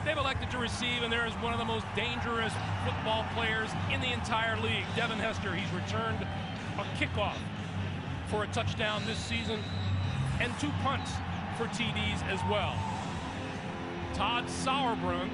they've elected to receive, and there is one of the most dangerous football players in the entire league, Devin Hester. He's returned a kickoff for a touchdown this season and 2 punts for TDs as well. Todd Sauerbrunn,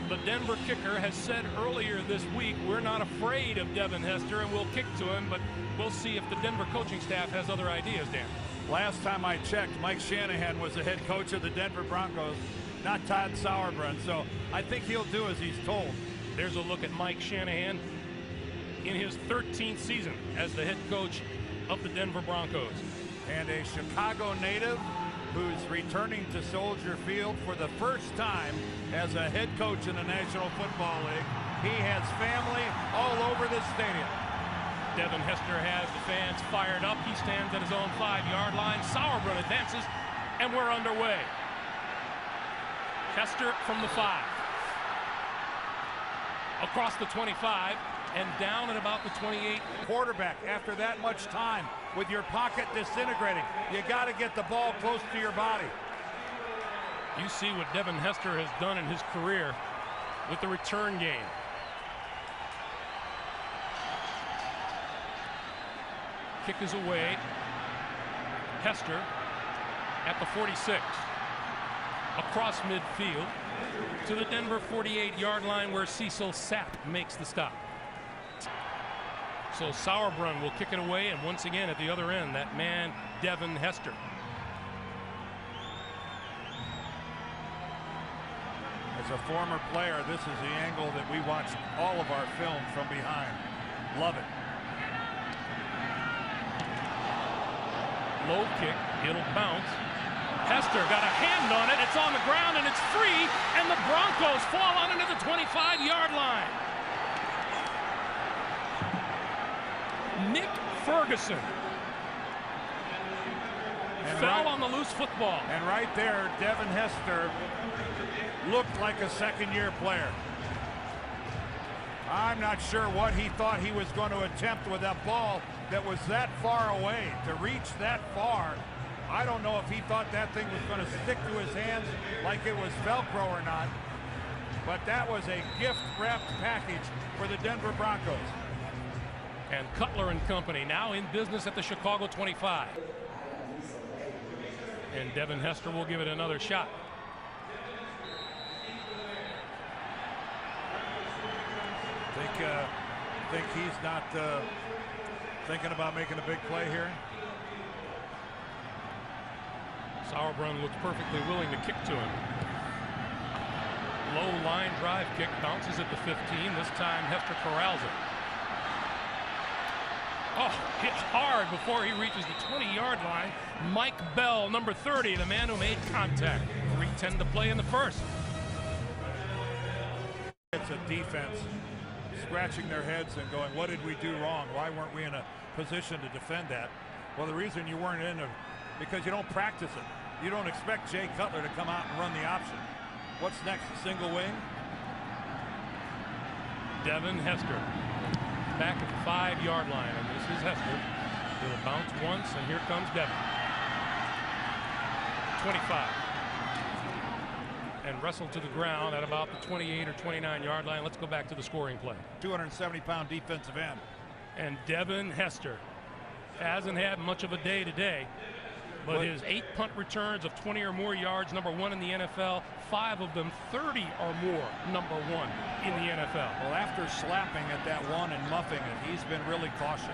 the Denver kicker, has said earlier this week, we're not afraid of Devin Hester and we'll kick to him, but we'll see if the Denver coaching staff has other ideas, Dan. Last time I checked, Mike Shanahan was the head coach of the Denver Broncos, not Todd Sauerbrunn, so I think he'll do as he's told. There's a look at Mike Shanahan in his 13th season as the head coach of the Denver Broncos. And a Chicago native who's returning to Soldier Field for the first time as a head coach in the National Football League. He has family all over this stadium. Devin Hester has the fans fired up. He stands at his own 5-yard line. Sauerbrunn advances, and we're underway. Hester from the 5. Across the 25, and down at about the 28. Quarterback, after that much time, with your pocket disintegrating, you got to get the ball close to your body. You see what Devin Hester has done in his career with the return game. Kick is away. Hester at the 46. Across midfield to the Denver 48-yard line where Cecil Sapp makes the stop. So Sauerbrunn will kick it away, and once again at the other end, that man, Devin Hester. As a former player, this is the angle that we watch all of our film from behind. Love it. Low kick, it'll bounce. Hester got a hand on it, it's on the ground, and it's free, and the Broncos fall on into the 25-yard line. Nick Ferguson fell on the loose football. And right there, Devin Hester looked like a second-year player. I'm not sure what he thought he was going to attempt with that ball that was that far away. To reach that far, I don't know if he thought that thing was going to stick to his hands like it was Velcro or not. But that was a gift-wrapped package for the Denver Broncos. And Cutler and company now in business at the Chicago 25. And Devin Hester will give it another shot. Think he's not thinking about making a big play here? Sauerbrunn looks perfectly willing to kick to him. Low line drive kick, bounces at the 15. This time Hester corrals it. Oh, hit hard before he reaches the 20-yard line. Mike Bell, number 30, the man who made contact. 3:10 to play in the first. It's a defense scratching their heads and going, what did we do wrong? Why weren't we in a position to defend that? Well, the reason you weren't in it, because you don't practice it. You don't expect Jay Cutler to come out and run the option. What's next, a single wing? Devin Hester back at the 5-yard line, and this is Hester. It'll bounce once, and here comes Devin. 25. And wrestled to the ground at about the 28 or 29-yard line. Let's go back to the scoring play. 270-pound defensive end. And Devin Hester hasn't had much of a day today, but his 8 punt returns of 20 or more yards, number 1 in the NFL, 5 of them 30 or more, number 1 in the NFL. Well, after slapping at that one and muffing it, he's been really cautious.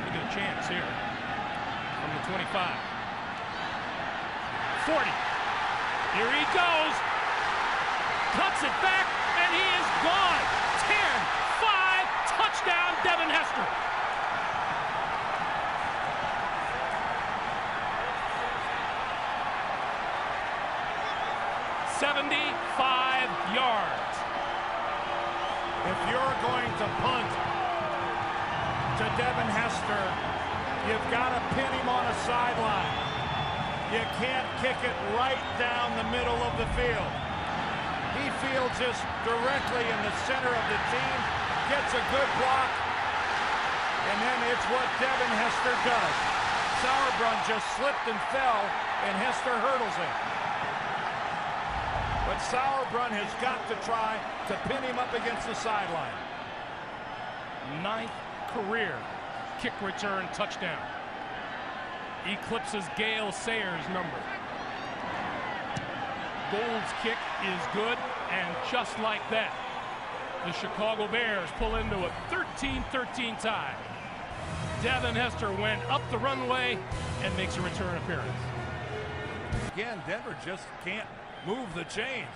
Look at a chance here from the 25. 40. Here he goes. Cuts it back, and he is gone. 10-5, touchdown, Devin Hester. "75 yards. If you're going to punt to Devin Hester, you've got to pin him on a sideline. You can't kick it right down the middle of the field. He fields this directly in the center of the team, gets a good block, and then it's what Devin Hester does. Sauerbrunn just slipped and fell, and Hester hurdles him. But Sauerbrunn has got to try to pin him up against the sideline. 9th career kick return touchdown. Eclipses Gale Sayers' number. Gould's kick is good, and just like that, the Chicago Bears pull into a 13-13 tie. Devin Hester went up the runway and makes a return appearance. Again, Denver just can't move the chains.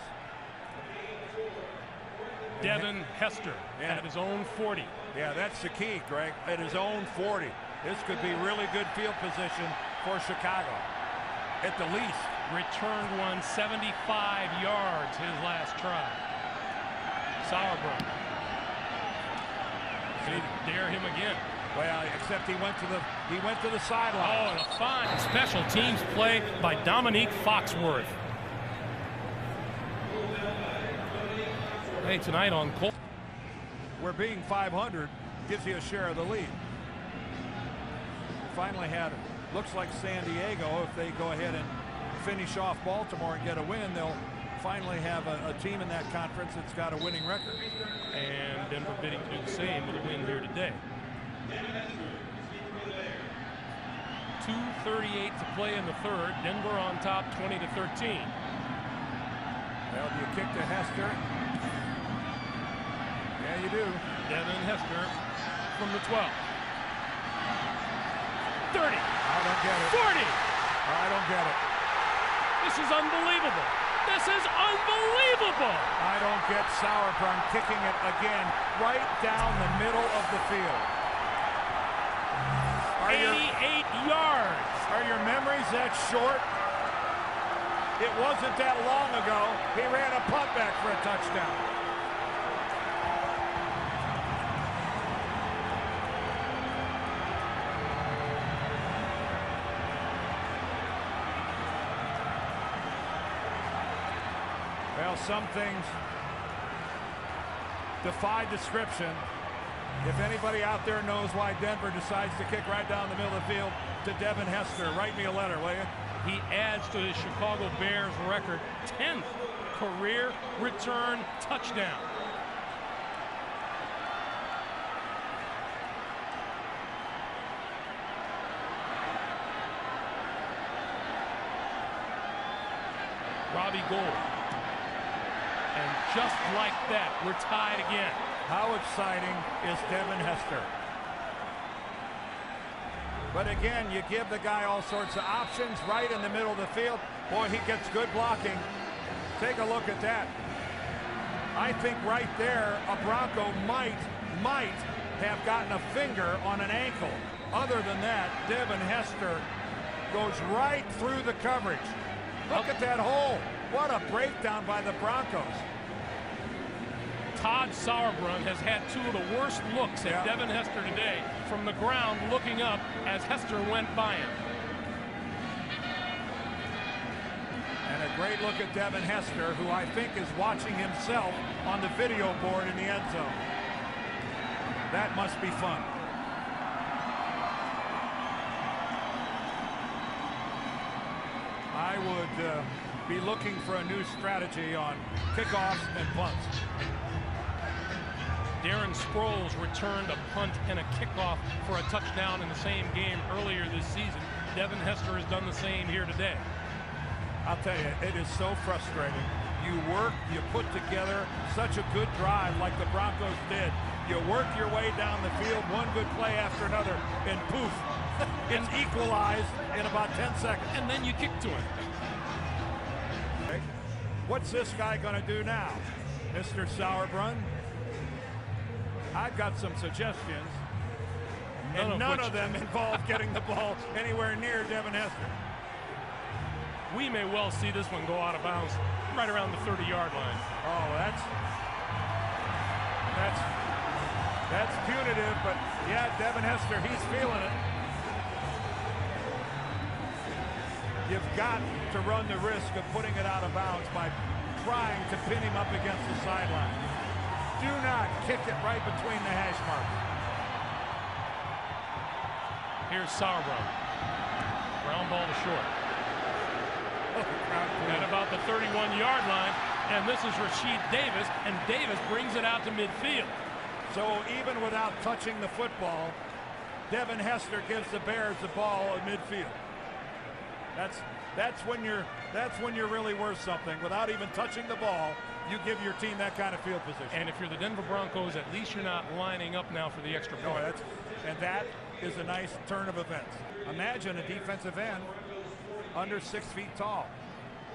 Devin Hester at his own 40. Yeah, that's the key, Greg, at his own 40. This could be really good field position for Chicago, at the least. Returned one 75 yards his last try. Sauerbrunn. Dare him again. Well, except he went to the sideline. Oh, and a fine special teams play by Dominique Foxworth. Hey, tonight on Colt. Where being 500 gives you a share of the lead. Finally had, looks like San Diego, if they go ahead and finish off Baltimore and get a win, they'll finally have a team in that conference that's got a winning record. And Denver bidding to do the same with a win here today. 2:38 to play in the third. Denver on top 20-13. Well, do you kick to Hester? Yeah, you do. Devin Hester from the 12. 30. I don't get it. 40. I don't get it. This is unbelievable. This is unbelievable. I don't get Sauerbrunn kicking it again right down the middle of the field. 88 yards. Are your memories that short? It wasn't that long ago. He ran a punt back for a touchdown. Well, some things defy description. If anybody out there knows why Denver decides to kick right down the middle of the field to Devin Hester, write me a letter, will you? He adds to his Chicago Bears record 10th career return touchdown. Robbie Gould. And just like that, we're tied again. How exciting is Devin Hester? But again, you give the guy all sorts of options right in the middle of the field. Boy, he gets good blocking. Take a look at that. I think right there, a Bronco might have gotten a finger on an ankle. Other than that, Devin Hester goes right through the coverage. Look at that hole. What a breakdown by the Broncos. Todd Sauerbrunn has had two of the worst looks at Devin Hester today from the ground, looking up as Hester went by him. And a great look at Devin Hester, who I think is watching himself on the video board in the end zone. That must be fun. I would be looking for a new strategy on kickoffs and punts. Darren Sproles returned a punt and a kickoff for a touchdown in the same game earlier this season. Devin Hester has done the same here today. I'll tell you, it is so frustrating. You work, you put together such a good drive like the Broncos did. You work your way down the field, one good play after another, and poof, it's equalized in about 10 seconds. And then you kick to him. Okay. What's this guy going to do now, Mr. Sauerbrunn? I've got some suggestions, and none of them involve getting the ball anywhere near Devin Hester. We may well see this one go out of bounds right around the 30-yard line. Oh, that's punitive, but yeah, Devin Hester, he's feeling it. You've got to run the risk of putting it out of bounds by trying to pin him up against the sideline. Do not kick it right between the hash marks. Here's Sauerbrunn. Ground ball to short. At about the 31-yard line, and this is Rashid Davis, and Davis brings it out to midfield. So even without touching the football, Devin Hester gives the Bears the ball at midfield. That's when you're really worth something. Without even touching the ball, you give your team that kind of field position. And if you're the Denver Broncos, at least you're not lining up now for the extra point. And that is a nice turn of events. Imagine a defensive end under 6 feet tall.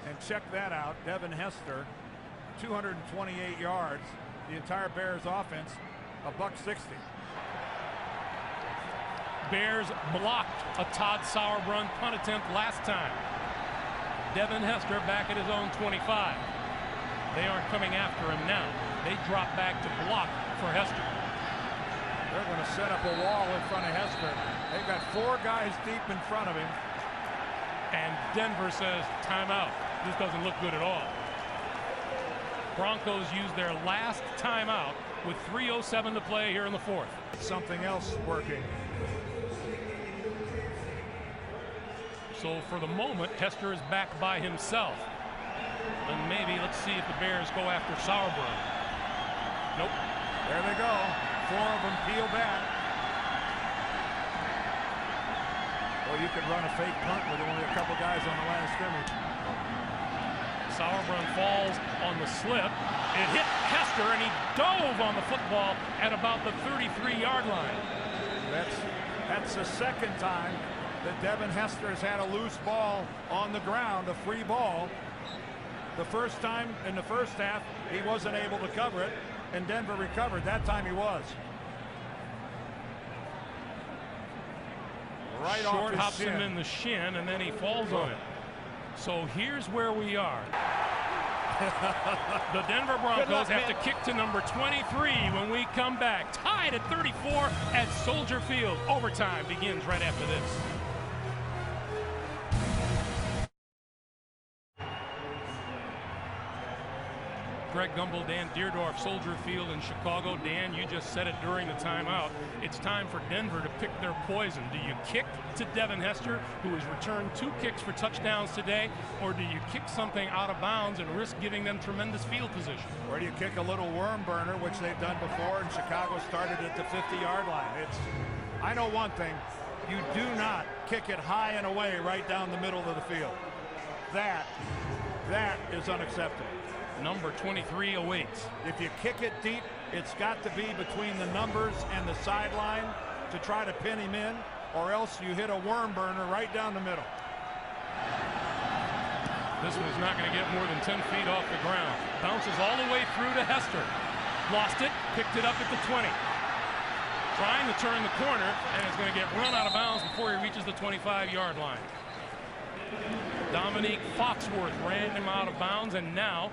And check that out. Devin Hester, 228 yards. The entire Bears offense, $160. Bears blocked a Todd Sauerbrunn punt attempt last time. Devin Hester back at his own 25. They aren't coming after him now. They drop back to block for Hester. They're going to set up a wall in front of Hester. They've got 4 guys deep in front of him. And Denver says timeout. This doesn't look good at all. Broncos use their last timeout with 3:07 to play here in the fourth. Something else working. So for the moment, Hester is back by himself. And maybe let's see if the Bears go after Sauerbrunn. Nope. There they go. 4 of them peel back. Well, you could run a fake punt with only a couple guys on the line of scrimmage. Sauerbrunn falls on the slip. It hit Hester, and he dove on the football at about the 33-yard line. That's the second time that Devin Hester has had a loose ball on the ground, a free ball. The first time in the first half, he wasn't able to cover it, and Denver recovered. That time he was. Right off Short his hops shin. him in the shin, and then he falls on it. So here's where we are. The Denver Broncos have to kick to number 23 when we come back. Tied at 34 at Soldier Field. Overtime begins right after this. Greg Gumbel, Dan Deerdorf, Soldier Field in Chicago. Dan, you just said it during the timeout. It's time for Denver to pick their poison. Do you kick to Devin Hester, who has returned 2 kicks for touchdowns today, or do you kick something out of bounds and risk giving them tremendous field position? Or do you kick a little worm burner, which they've done before, and Chicago started at the 50-yard line? I know one thing. You do not kick it high and away right down the middle of the field. That is unacceptable. Number 23 awaits. If you kick it deep, it's got to be between the numbers and the sideline to try to pin him in, or else you hit a worm burner right down the middle. This one's not going to get more than 10 feet off the ground. Bounces all the way through to Hester. Lost it, picked it up at the 20. Trying to turn the corner, and is going to get run out of bounds before he reaches the 25-yard line. Dominique Foxworth ran him out of bounds, and now